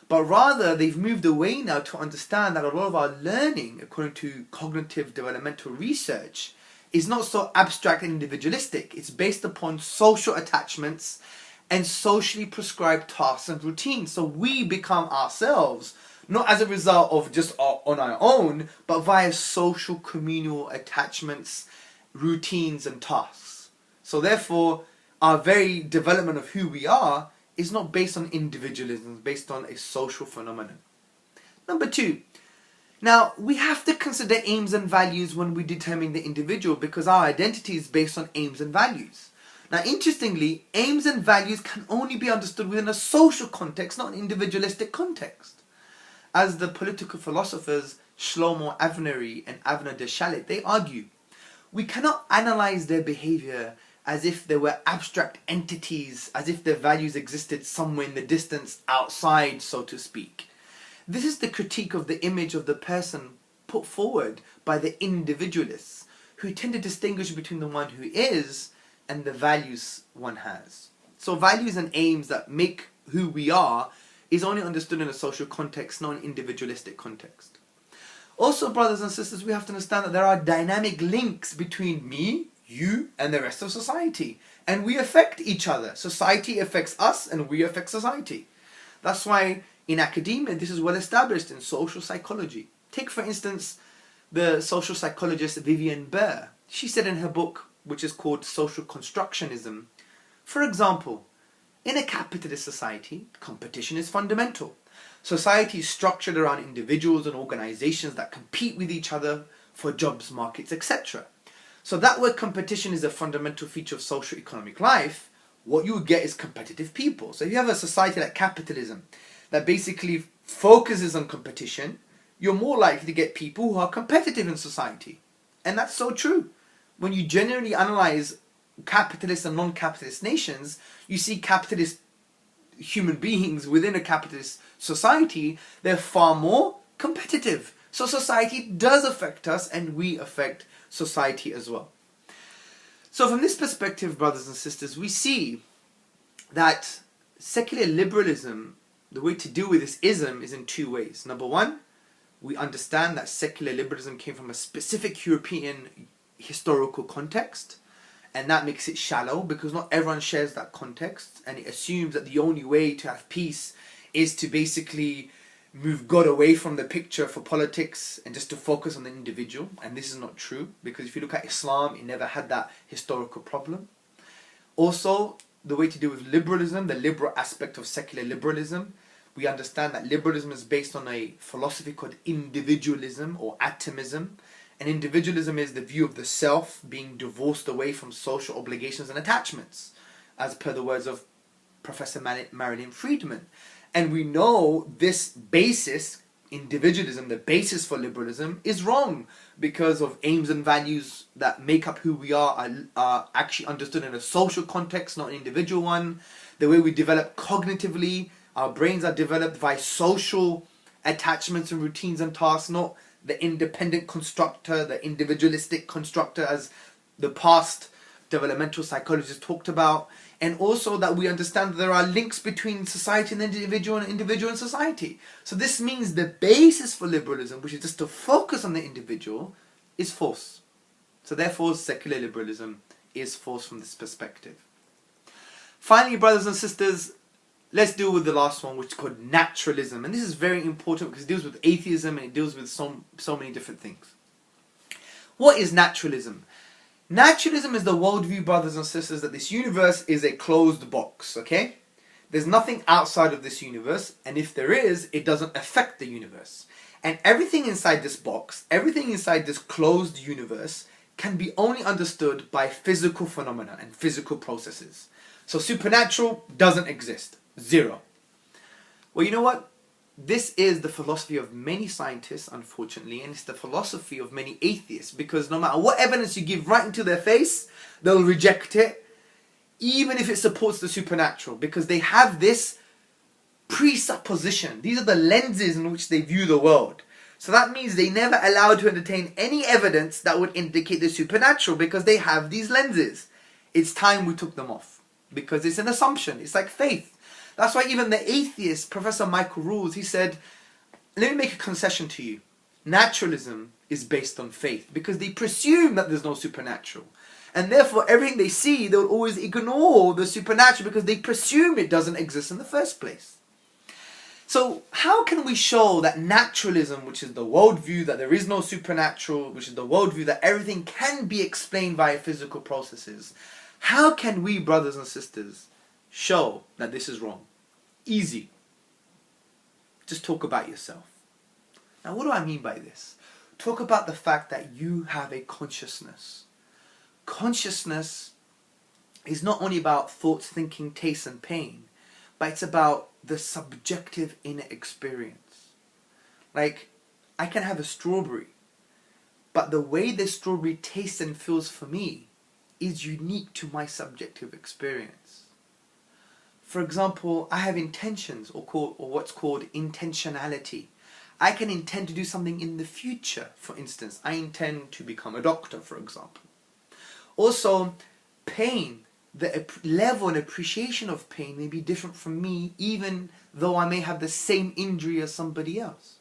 But rather, they've moved away now to understand that a lot of our learning, according to cognitive developmental research, is not so abstract and individualistic. It's based upon social attachments and socially prescribed tasks and routines. So we become ourselves, not as a result of just on our own, but via social communal attachments, routines and tasks. So therefore, our very development of who we are is not based on individualism, it's based on a social phenomenon. Number two, now we have to consider aims and values when we determine the individual, because our identity is based on aims and values. Now interestingly, aims and values can only be understood within a social context, not an individualistic context. As the political philosophers Shlomo Avnery and Avner de Shalit, they argue, we cannot analyze their behavior as if they were abstract entities, as if their values existed somewhere in the distance outside, so to speak. This is the critique of the image of the person put forward by the individualists, who tend to distinguish between the one who is and the values one has. So values and aims that make who we are is only understood in a social context, not an individualistic context. Also, brothers and sisters, we have to understand that there are dynamic links between me, you, and the rest of society. And we affect each other. Society affects us and we affect society. That's why in academia this is well established in social psychology. Take for instance the social psychologist Vivian Burr. She said in her book, which is called Social Constructionism, for example, in a capitalist society, competition is fundamental. Society is structured around individuals and organizations that compete with each other for jobs, markets, etc. So that where competition is a fundamental feature of socio-economic life, what you get is competitive people. So if you have a society like capitalism that basically focuses on competition, you're more likely to get people who are competitive in society. And that's so true. When you generally analyze capitalist and non-capitalist nations, you see capitalist human beings within a capitalist society, they're far more competitive. So society does affect us, and we affect society as well. So from this perspective, brothers and sisters, we see that secular liberalism, the way to deal with this ism is in two ways. Number one, we understand that secular liberalism came from a specific European historical context, and that makes it shallow because not everyone shares that context, and it assumes that the only way to have peace is to basically move God away from the picture for politics and just to focus on the individual. And this is not true, because if you look at Islam, it never had that historical problem. Also, the way to deal with liberalism, the liberal aspect of secular liberalism, we understand that liberalism is based on a philosophy called individualism or atomism. And individualism is the view of the self being divorced away from social obligations and attachments, as per the words of Professor Marilyn Friedman. And we know this basis, individualism, the basis for liberalism, is wrong because of aims and values that make up who we are actually understood in a social context, not an individual one. The way we develop cognitively, our brains are developed by social attachments and routines and tasks, not the independent constructor, the individualistic constructor, as the past developmental psychologists talked about. And also that we understand that there are links between society and individual and society. So this means the basis for liberalism, which is just to focus on the individual, is false. So therefore secular liberalism is false from this perspective. Finally, brothers and sisters, let's deal with the last one, which is called naturalism. And this is very important because it deals with atheism and it deals with so many different things. What is naturalism? Naturalism is the worldview, brothers and sisters, that this universe is a closed box, okay? There's nothing outside of this universe, and if there is, it doesn't affect the universe. And everything inside this box, everything inside this closed universe, can be only understood by physical phenomena and physical processes. So supernatural doesn't exist. Zero. Well, you know what? This is the philosophy of many scientists, unfortunately, and it's the philosophy of many atheists, because no matter what evidence you give right into their face, they'll reject it, even if it supports the supernatural, because they have this presupposition. These are the lenses in which they view the world. So that means they never allow to entertain any evidence that would indicate the supernatural, because they have these lenses. It's time we took them off, because it's an assumption. It's like faith. That's why even the atheist, Professor Michael Rules, he said, let me make a concession to you. Naturalism is based on faith because they presume that there's no supernatural. And therefore, everything they see, they'll always ignore the supernatural because they presume it doesn't exist in the first place. So how can we show that naturalism, which is the worldview that there is no supernatural, which is the worldview that everything can be explained via physical processes, how can we, brothers and sisters, show that this is wrong? Easy. Just talk about yourself. Now, what do I mean by this? Talk about the fact that you have a consciousness. Consciousness is not only about thoughts, thinking, taste and pain, but it's about the subjective inner experience. Like, I can have a strawberry, but the way the strawberry tastes and feels for me is unique to my subjective experience. For example, I have intentions, or what's called intentionality. I can intend to do something in the future. For instance, I intend to become a doctor, for example. Also, pain, the level and appreciation of pain may be different from me, even though I may have the same injury as somebody else.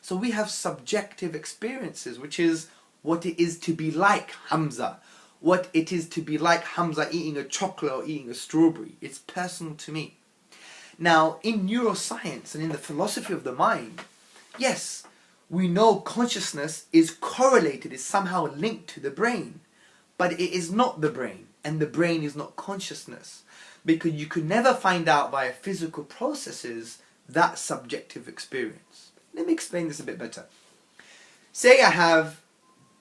So we have subjective experiences, which is what it is to be like Hamza. What it is to be like Hamza eating a chocolate or eating a strawberry. It's personal to me. Now, in neuroscience and in the philosophy of the mind, yes, we know consciousness is correlated, is somehow linked to the brain. But it is not the brain, and the brain is not consciousness. Because you could never find out via physical processes that subjective experience. Let me explain this a bit better. Say I have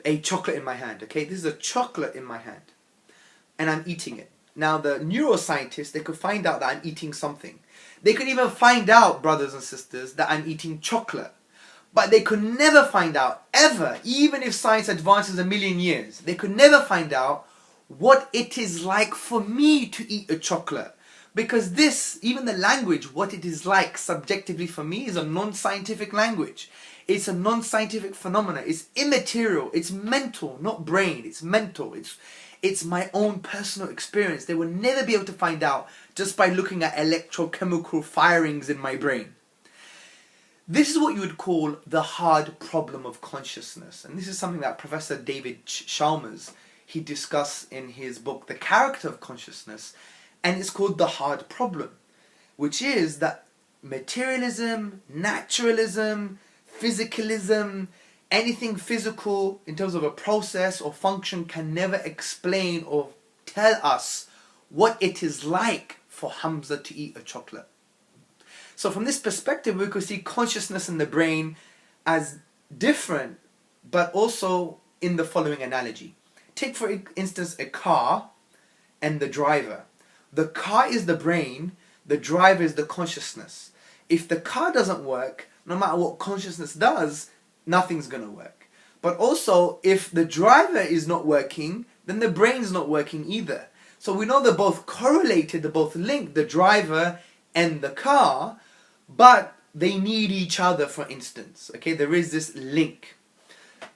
a chocolate in my hand, okay? This is a chocolate in my hand, and I'm eating it. Now, the neuroscientists, they could find out that I'm eating something. They could even find out, brothers and sisters, that I'm eating chocolate. But they could never find out, ever, even if science advances a million years, they could never find out what it is like for me to eat a chocolate. Because this, even the language, what it is like subjectively for me, is a non-scientific language. It's a non-scientific phenomena. It's immaterial. It's mental, not brain. It's mental. It's my own personal experience. They will never be able to find out just by looking at electrochemical firings in my brain. This is what you would call the hard problem of consciousness. And this is something that Professor David Chalmers, he discussed in his book, The Character of Consciousness. And it's called the hard problem, which is that materialism, naturalism, physicalism, anything physical in terms of a process or function can never explain or tell us what it is like for Hamza to eat a chocolate. So from this perspective, we could see consciousness in the brain as different, but also in the following analogy. Take, for instance, a car and the driver. The car is the brain, the driver is the consciousness. If the car doesn't work, no matter what consciousness does, nothing's going to work. But also, if the driver is not working, then the brain's not working either. So we know they're both correlated, they're both linked, the driver and the car, but they need each other, for instance. Okay, there is this link.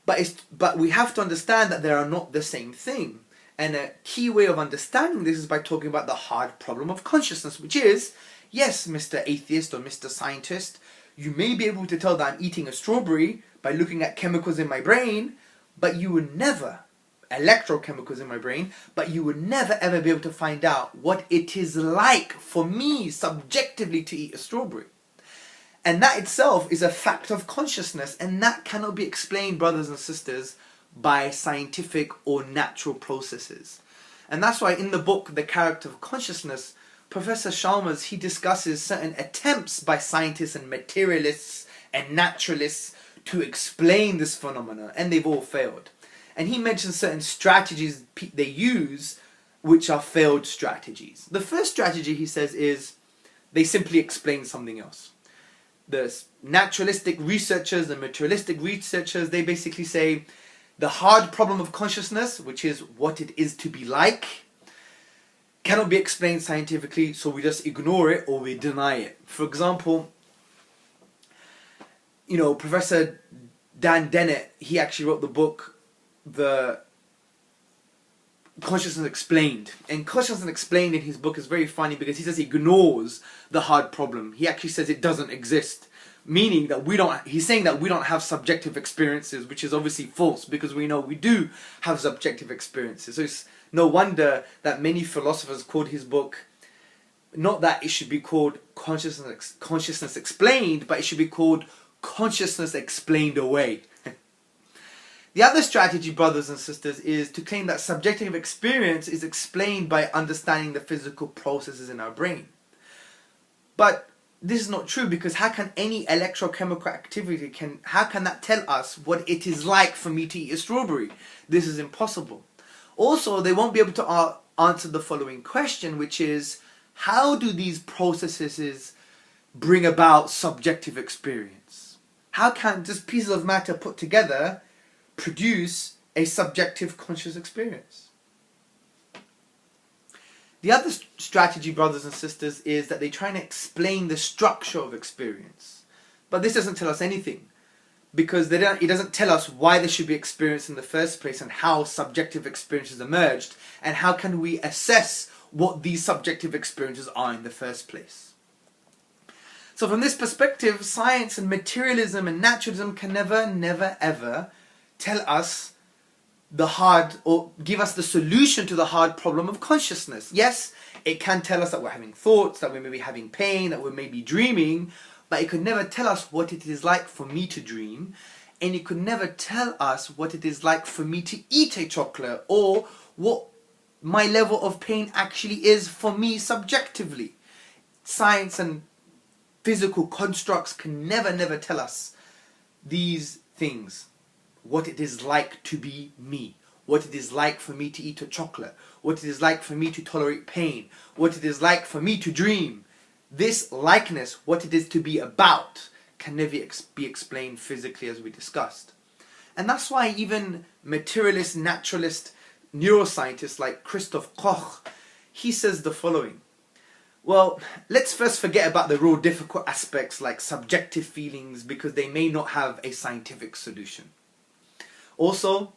But we have to understand that they are not the same thing. And a key way of understanding this is by talking about the hard problem of consciousness, which is, yes, Mr. Atheist or Mr. Scientist, you may be able to tell that I'm eating a strawberry by looking at chemicals in my brain, but you would never, electrochemicals in my brain, but you would never ever be able to find out what it is like for me subjectively to eat a strawberry. And that itself is a fact of consciousness, and that cannot be explained, brothers and sisters, by scientific or natural processes. And that's why in the book, The Character of Consciousness, Professor Chalmers, he discusses certain attempts by scientists and materialists and naturalists to explain this phenomena, and they've all failed. And he mentions certain strategies they use, which are failed strategies. The first strategy, he says, is they simply explain something else. The naturalistic researchers, the materialistic researchers, they basically say the hard problem of consciousness, which is what it is to be like, cannot be explained scientifically, so we just ignore it or we deny it. For example, Professor Dan Dennett, he actually wrote the book, The Consciousness Explained. And Consciousness Explained in his book is very funny because he says he ignores the hard problem. He actually says it doesn't exist. Meaning that he's saying that we don't have subjective experiences, which is obviously false because we know we do have subjective experiences. So it's no wonder that many philosophers called his book, not that it should be called Consciousness Explained, but it should be called Consciousness Explained Away. The other strategy, brothers and sisters, is to claim that subjective experience is explained by understanding the physical processes in our brain. But this is not true, because how can any electrochemical activity, how can that tell us what it is like for me to eat a strawberry? This is impossible. Also, they won't be able to answer the following question, which is, how do these processes bring about subjective experience? How can just pieces of matter put together produce a subjective conscious experience? The other strategy, brothers and sisters, is that they try and explain the structure of experience. But this doesn't tell us anything, because it doesn't tell us why there should be experience in the first place and how subjective experiences emerged, and how can we assess what these subjective experiences are in the first place. So from this perspective, science and materialism and naturalism can never ever tell us or give us the solution to the hard problem of consciousness. Yes, it can tell us that we're having thoughts, that we may be having pain, that we may be dreaming, but it could never tell us what it is like for me to dream, and it could never tell us what it is like for me to eat a chocolate, or what my level of pain actually is for me subjectively. Science and physical constructs can never tell us these things. what it is like to be me, what it is like for me to eat a chocolate, what it is like for me to tolerate pain, what it is like for me to dream. This likeness, what it is to be about, can never be explained physically, as we discussed. And that's why even materialist, naturalist, neuroscientists like Christoph Koch, he says the following. Well, let's first forget about the real difficult aspects like subjective feelings, because they may not have a scientific solution. Also,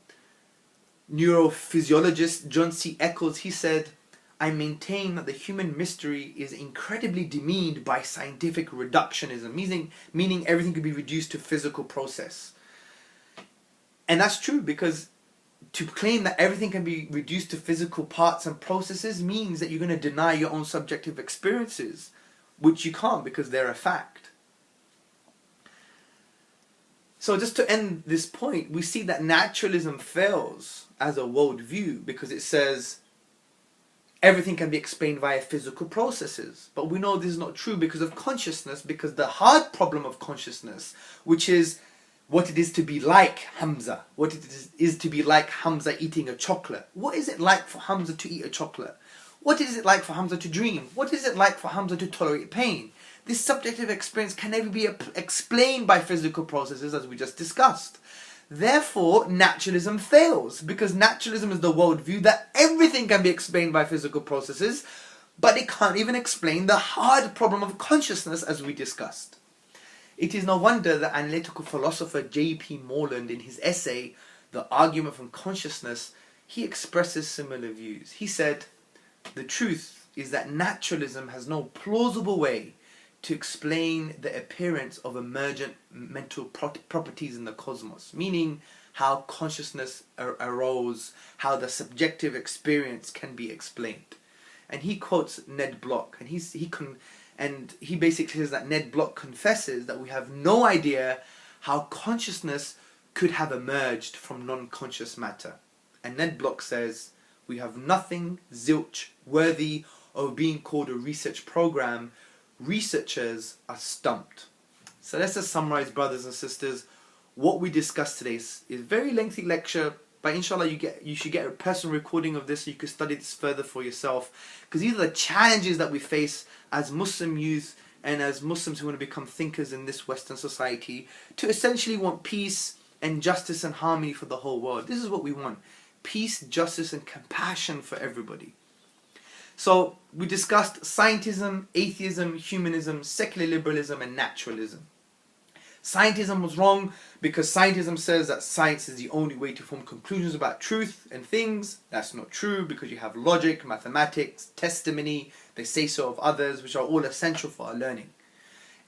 neurophysiologist John C. Eccles, he said, I maintain that the human mystery is incredibly demeaned by scientific reductionism, meaning everything could be reduced to physical process. And that's true, because to claim that everything can be reduced to physical parts and processes means that you're going to deny your own subjective experiences, which you can't because they're a fact. So just to end this point, we see that naturalism fails as a worldview because it says everything can be explained via physical processes. But we know this is not true because of consciousness, because the hard problem of consciousness, which is what it is to be like Hamza, what it is to be like Hamza eating a chocolate. What is it like for Hamza to eat a chocolate? What is it like for Hamza to dream? What is it like for Hamza to tolerate pain? This subjective experience can never be explained by physical processes, as we just discussed. Therefore, naturalism fails, because naturalism is the worldview that everything can be explained by physical processes, but it can't even explain the hard problem of consciousness, as we discussed. It is no wonder that analytical philosopher J.P. Moreland, in his essay, The Argument from Consciousness, he expresses similar views. He said, the truth is that naturalism has no plausible way to explain the appearance of emergent mental properties in the cosmos, meaning how consciousness arose, how the subjective experience can be explained. And he quotes Ned Block, and he basically says that Ned Block confesses that we have no idea how consciousness could have emerged from non-conscious matter. And Ned Block says, we have nothing, zilch, worthy of being called a research program. Researchers are stumped. So let's just summarize, brothers and sisters. What we discussed today is a very lengthy lecture, but inshallah you should get a personal recording of this so you can study this further for yourself, because these are the challenges that we face as Muslim youth and as Muslims who want to become thinkers in this Western society, to essentially want peace and justice and harmony for the whole world. This is what we want: peace, justice and compassion for everybody. So we discussed scientism, atheism, humanism, secular liberalism and naturalism. Scientism was wrong because scientism says that science is the only way to form conclusions about truth and things. That's not true, because you have logic, mathematics, testimony, the say-so of others, which are all essential for our learning.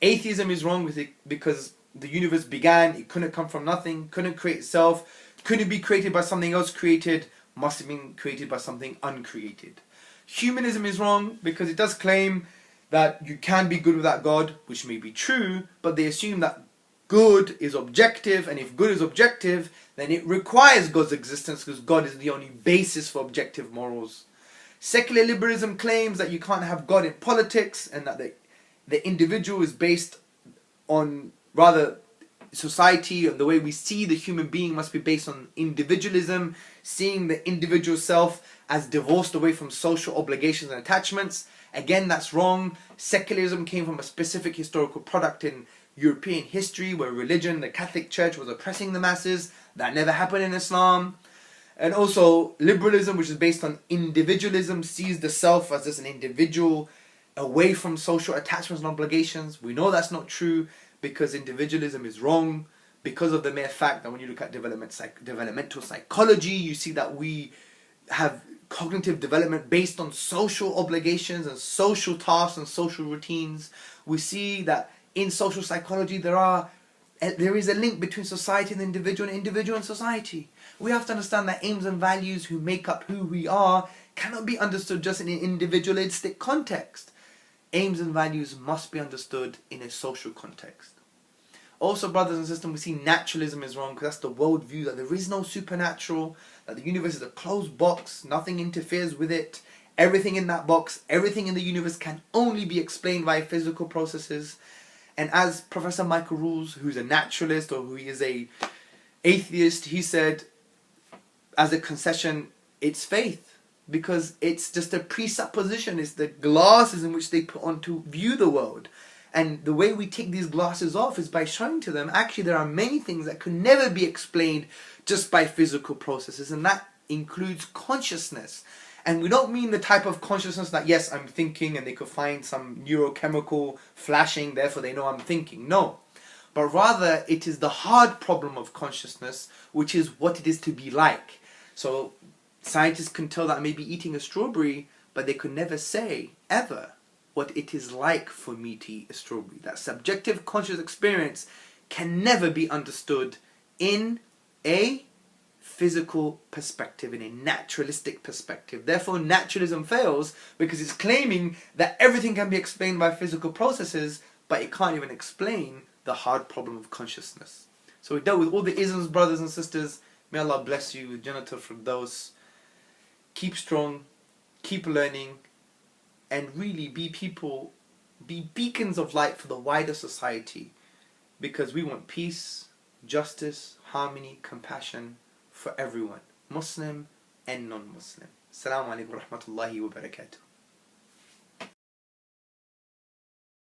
Atheism is wrong because the universe began, it couldn't come from nothing, couldn't create itself, couldn't be created by something else created, must have been created by something uncreated. Humanism is wrong because it does claim that you can be good without God, which may be true, but they assume that good is objective, and if good is objective, then it requires God's existence because God is the only basis for objective morals. Secular liberalism claims that you can't have God in politics, and that the individual is based on, rather, society and the way we see the human being must be based on individualism, seeing the individual self as divorced away from social obligations and attachments. Again, that's wrong. Secularism came from a specific historical product in European history where religion, the Catholic Church, was oppressing the masses. That never happened in Islam. And also liberalism, which is based on individualism, sees the self as just an individual away from social attachments and obligations. We know that's not true because individualism is wrong, because of the mere fact that when you look at developmental psychology, you see that we have cognitive development based on social obligations and social tasks and social routines. We see that in social psychology there is a link between society and individual and society. We have to understand that aims and values who make up who we are cannot be understood just in an individualistic context. Aims and values must be understood in a social context. Also, brothers and sisters, we see naturalism is wrong because that's the worldview that there is no supernatural, that the universe is a closed box, nothing interferes with it. Everything in that box, everything in the universe can only be explained by physical processes. And as Professor Michael Rules, who's a naturalist, or who is a atheist, he said, as a concession, it's faith, because it's just a presupposition, it's the glasses in which they put on to view the world. And the way we take these glasses off is by showing to them, actually there are many things that could never be explained just by physical processes, and that includes consciousness. And we don't mean the type of consciousness that, yes, I'm thinking, and they could find some neurochemical flashing, therefore they know I'm thinking. No. But rather, it is the hard problem of consciousness, which is what it is to be like. So scientists can tell that I may be eating a strawberry, but they could never say, ever, what it is like for me to eat a strawberry. That subjective conscious experience can never be understood in a physical perspective, in a naturalistic perspective. Therefore, naturalism fails, because it's claiming that everything can be explained by physical processes, but it can't even explain the hard problem of consciousness. So we dealt with all the isms, brothers and sisters. May Allah bless you with Jannatul Firdaus. Keep strong, keep learning, and really be beacons of light for the wider society, because we want peace, justice, harmony, compassion for everyone, Muslim and non-Muslim. Assalamu alaikum wa rahmatullahi wa barakatuh.